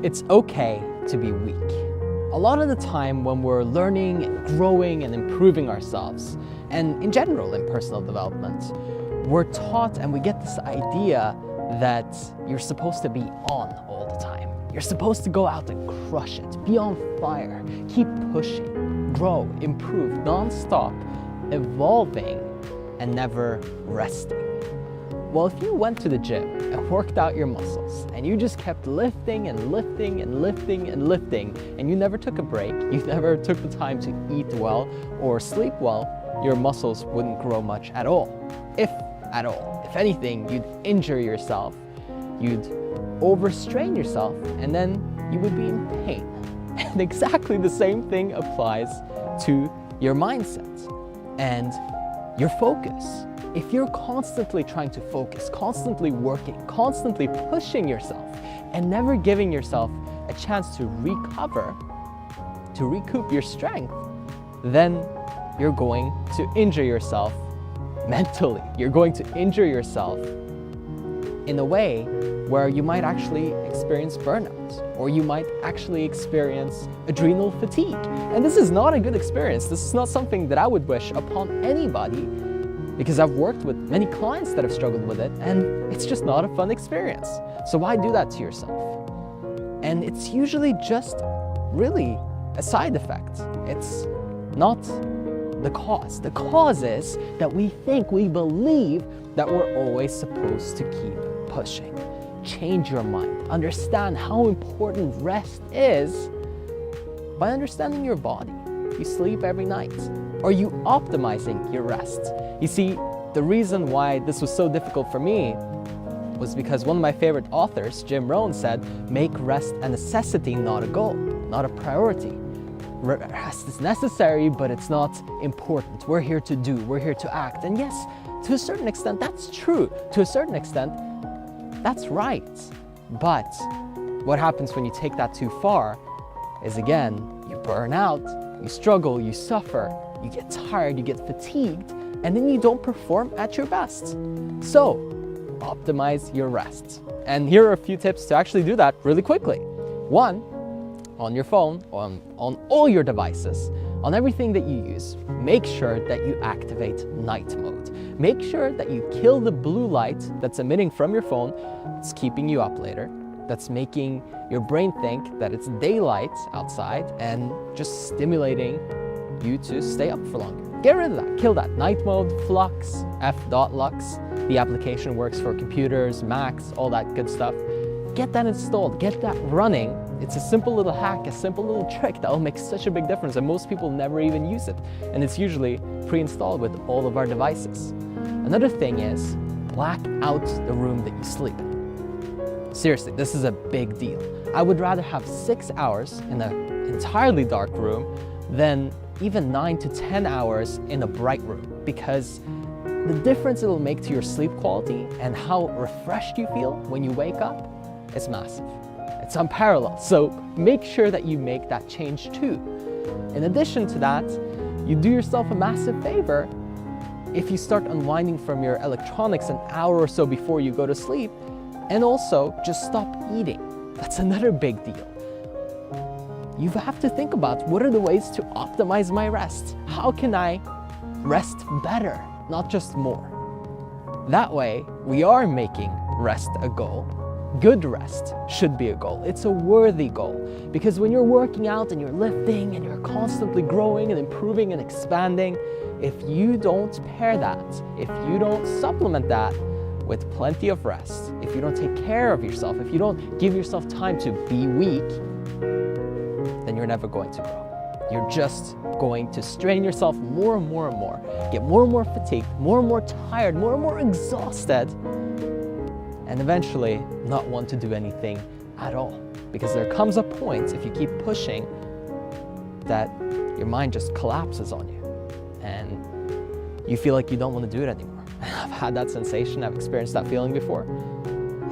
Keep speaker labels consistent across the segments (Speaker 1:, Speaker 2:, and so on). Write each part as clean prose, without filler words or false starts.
Speaker 1: It's okay to be weak. A lot of the time when we're learning, growing, and improving ourselves, and in general in personal development, we're taught and we get this idea that you're supposed to be on all the time. You're supposed to go out and crush it, be on fire, keep pushing, grow, improve, non-stop, evolving, and never resting. Well, if you went to the gym and worked out your muscles and you just kept lifting and lifting and lifting and lifting and you never took a break, you never took the time to eat well or sleep well, your muscles wouldn't grow much at all, if at all. If anything, you'd injure yourself, you'd overstrain yourself, and then you would be in pain. And exactly the same thing applies to your mindset and your focus. If you're constantly trying to focus, constantly working, constantly pushing yourself, and never giving yourself a chance to recover, to recoup your strength, then you're going to injure yourself mentally. You're going to injure yourself in a way where you might actually experience burnout, or you might actually experience adrenal fatigue. And this is not a good experience. This is not something that I would wish upon anybody, because I've worked with many clients that have struggled with it, and it's just not a fun experience. So why do that to yourself? And it's usually just really a side effect. It's not the cause. The cause is that we think, we believe that we're always supposed to keep pushing. Change your mind. Understand how important rest is by understanding your body. You sleep every night. Are you optimizing your rest? You see, the reason why this was so difficult for me was because one of my favorite authors, Jim Rohn, said, make rest a necessity, not a goal, not a priority. Rest is necessary, but it's not important. We're here to do, we're here to act. And yes, to a certain extent, that's true. To a certain extent, that's right. But what happens when you take that too far is, again, you burn out, you struggle, you suffer, you get tired, you get fatigued, and then you don't perform at your best. So, optimize your rest. And here are a few tips to actually do that really quickly. One, on your phone, on all your devices, on everything that you use, make sure that you activate night mode. Make sure that you kill the blue light that's emitting from your phone, that's keeping you up later, that's making your brain think that it's daylight outside and just stimulating you to stay up for longer. Get rid of that, kill that. Night mode, Flux, f.lux. The application works for computers, Macs, all that good stuff. Get that installed, get that running. It's a simple little hack, a simple little trick that will make such a big difference, and most people never even use it. And it's usually pre-installed with all of our devices. Another thing is, black out the room that you sleep in. Seriously, this is a big deal. I would rather have 6 hours in an entirely dark room than even 9 to 10 hours in a bright room, because the difference it'll make to your sleep quality and how refreshed you feel when you wake up is massive. It's unparalleled, so make sure that you make that change too. In addition to that, you do yourself a massive favor if you start unwinding from your electronics an hour or so before you go to sleep, and also just stop eating. That's another big deal. You have to think about, what are the ways to optimize my rest? How can I rest better, not just more? That way, we are making rest a goal. Good rest should be a goal. It's a worthy goal, because when you're working out and you're lifting and you're constantly growing and improving and expanding, if you don't pair that, if you don't supplement that with plenty of rest, if you don't take care of yourself, if you don't give yourself time to be weak, then you're never going to grow. You're just going to strain yourself more and more and more, get more and more fatigued, more and more tired, more and more exhausted, and eventually not want to do anything at all. Because there comes a point, if you keep pushing, that your mind just collapses on you and you feel like you don't want to do it anymore. I've had that sensation, I've experienced that feeling before.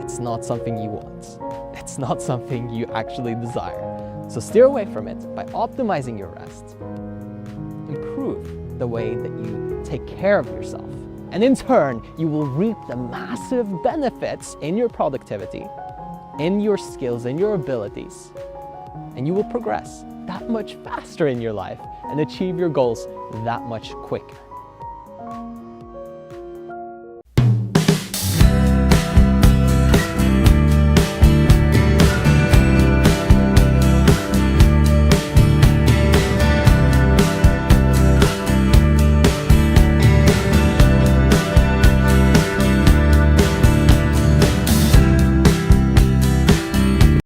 Speaker 1: It's not something you want. It's not something you actually desire. So steer away from it by optimizing your rest. Improve the way that you take care of yourself. And in turn, you will reap the massive benefits in your productivity, in your skills and your abilities, and you will progress that much faster in your life and achieve your goals that much quicker.